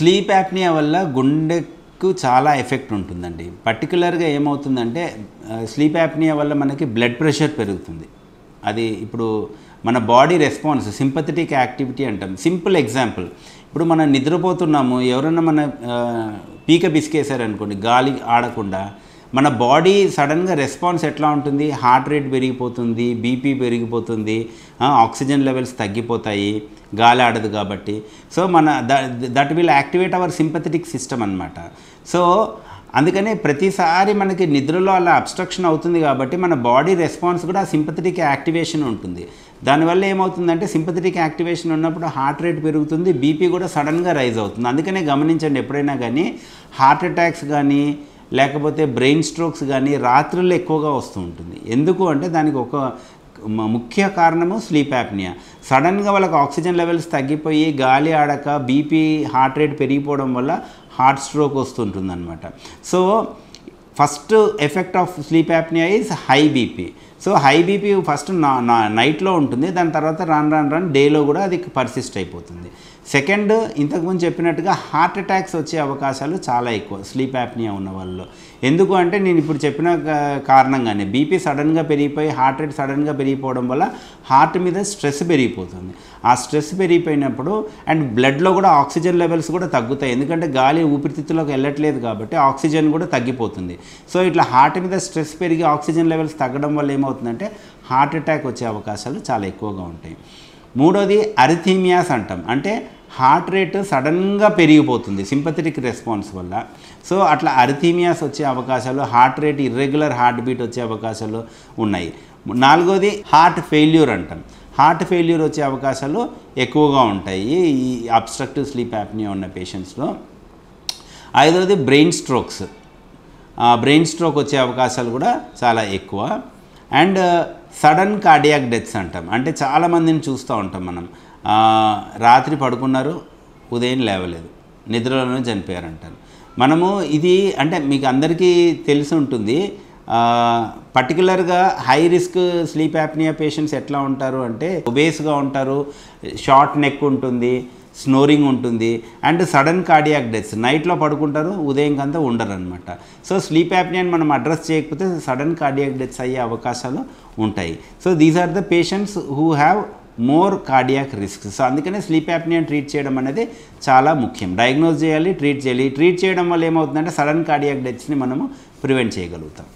Sleep apnoea వల్ల గుండెకు చాలా ఎఫెక్ట్ ఉంటుందండి. పర్టికులర్గా ఏమవుతుందంటే స్లీప్ యాప్నియా వల్ల మనకి బ్లడ్ ప్రెషర్ పెరుగుతుంది. అది ఇప్పుడు మన బాడీ రెస్పాన్స్ సింపథెటిక్ యాక్టివిటీ అంటాం. సింపుల్ ఎగ్జాంపుల్, ఇప్పుడు మనం నిద్రపోతున్నాము, ఎవరైనా మన పీక బిసికేశారనుకోండి, గాలి ఆడకుండా మన బాడీ సడన్గా రెస్పాన్స్ ఎట్లా ఉంటుంది? హార్ట్ రేట్ పెరిగిపోతుంది, బీపీ పెరిగిపోతుంది, ఆక్సిజన్ లెవెల్స్ తగ్గిపోతాయి, గాలి ఆడదు కాబట్టి. సో మన that will activate our sympathetic system అనమాట. సో అందుకనే ప్రతిసారి మనకి నిద్రలో అలా అబ్స్ట్రక్షన్ అవుతుంది కాబట్టి మన బాడీ రెస్పాన్స్ కూడా సింపథెటిక్ యాక్టివేషన్ ఉంటుంది. దానివల్ల ఏమవుతుందంటే సింపథెటిక్ యాక్టివేషన్ ఉన్నప్పుడు హార్ట్ రేట్ పెరుగుతుంది, బీపీ కూడా సడన్గా రైజ్ అవుతుంది. అందుకనే గమనించండి, ఎప్పుడైనా కానీ హార్ట్ అటాక్స్ కానీ లేకపోతే బ్రెయిన్ స్ట్రోక్స్ కానీ రాత్రుల్లో ఎక్కువగా వస్తూ ఉంటుంది. ఎందుకు అంటే దానికి ఒక ముఖ్య కారణము స్లీప్ యాప్నియా. సడన్గా వాళ్ళకి ఆక్సిజన్ లెవెల్స్ తగ్గిపోయి గాలి ఆడక బీపీ హార్ట్ రేట్ పెరిగిపోవడం వల్ల హార్ట్ స్ట్రోక్ వస్తుంటుంది అనమాట. So first effect of sleep apnea is high BP. So high BP first నైట్లో ఉంటుంది, దాని తర్వాత రాను డేలో కూడా అది పర్సిస్ట్ అయిపోతుంది. సెకండ్, ఇంతకుముందు చెప్పినట్టుగా హార్ట్ అటాక్స్ వచ్చే అవకాశాలు చాలా ఎక్కువ స్లీప్ యాప్నియా ఉన్న వాళ్ళు. ఎందుకు అంటే నేను ఇప్పుడు చెప్పిన కారణంగానే బీపీ సడన్గా పెరిగిపోయి హార్ట్ రేట్ సడన్గా పెరిగిపోవడం వల్ల హార్ట్ మీద స్ట్రెస్ పెరిగిపోతుంది. ఆ స్ట్రెస్ పెరిగిపోయినప్పుడు అండ్ బ్లడ్లో కూడా ఆక్సిజన్ లెవెల్స్ కూడా తగ్గుతాయి, ఎందుకంటే గాలి ఊపిరితిత్తులోకి వెళ్ళట్లేదు కాబట్టి ఆక్సిజన్ కూడా తగ్గిపోతుంది. సో ఇట్లా హార్ట్ మీద స్ట్రెస్ పెరిగి ఆక్సిజన్ లెవెల్స్ తగ్గడం వల్ల ఏమవుతుందంటే హార్ట్ అటాక్ వచ్చే అవకాశాలు చాలా ఎక్కువగా ఉంటాయి. మూడోది అరిథీమియాస్ అంటాం, అంటే హార్ట్ రేట్ సడన్గా పెరిగిపోతుంది సింపథెటిక్ రెస్పాన్స్ వల్ల. సో అట్లా అరిథీమియాస్ వచ్చే అవకాశాలు, heart rate irregular heart beat వచ్చే అవకాశాలు ఉన్నాయి. నాలుగోది హార్ట్ ఫెయిల్యూర్ అంటాం, హార్ట్ ఫెయిల్యూర్ వచ్చే అవకాశాలు ఎక్కువగా ఉంటాయి ఈ అబ్స్ట్రక్టివ్ స్లీప్ యాప్నియా ఉన్న పేషెంట్స్లో. ఐదోది బ్రెయిన్ స్ట్రోక్స్, బ్రెయిన్ స్ట్రోక్ వచ్చే అవకాశాలు కూడా చాలా ఎక్కువ. అండ్ సడన్ కార్డియాక్ డెత్స్ అంటాం, అంటే చాలామందిని చూస్తూ ఉంటాం మనం, రాత్రి పడుకున్నారు, ఉదయం లేవలేదు, నిద్రలోనే చనిపోయారంటారు. మనము ఇది అంటే మీకు అందరికీ తెలిసి ఉంటుంది. పర్టికులర్గా high risk sleep apnea patients ఎట్లా ఉంటారు అంటే ఒబేస్గా ఉంటారు, షార్ట్ నెక్ ఉంటుంది, స్నోరింగ్ ఉంటుంది అండ్ సడన్ కార్డియాక్ డెత్స్. నైట్లో పడుకుంటారు, ఉదయం కంతా ఉండరు అనమాట. సో స్లీప్ యాప్నియాని మనం అడ్రస్ చేయకపోతే సడన్ కార్డియాక్ డెత్స్ అయ్యే అవకాశాలు ఉంటాయి. So these are the patients who have more cardiac risk. So అందుకనే స్లీప్ యాప్నియాని ట్రీట్ చేయడం అనేది చాలా ముఖ్యం. డయాగ్నోజ్ చేయాలి, ట్రీట్ చేయాలి. ట్రీట్ చేయడం వల్ల ఏమవుతుందంటే సడన్ కార్డియాక్ డెత్స్ని మనము ప్రివెంట్ చేయగలుగుతాం.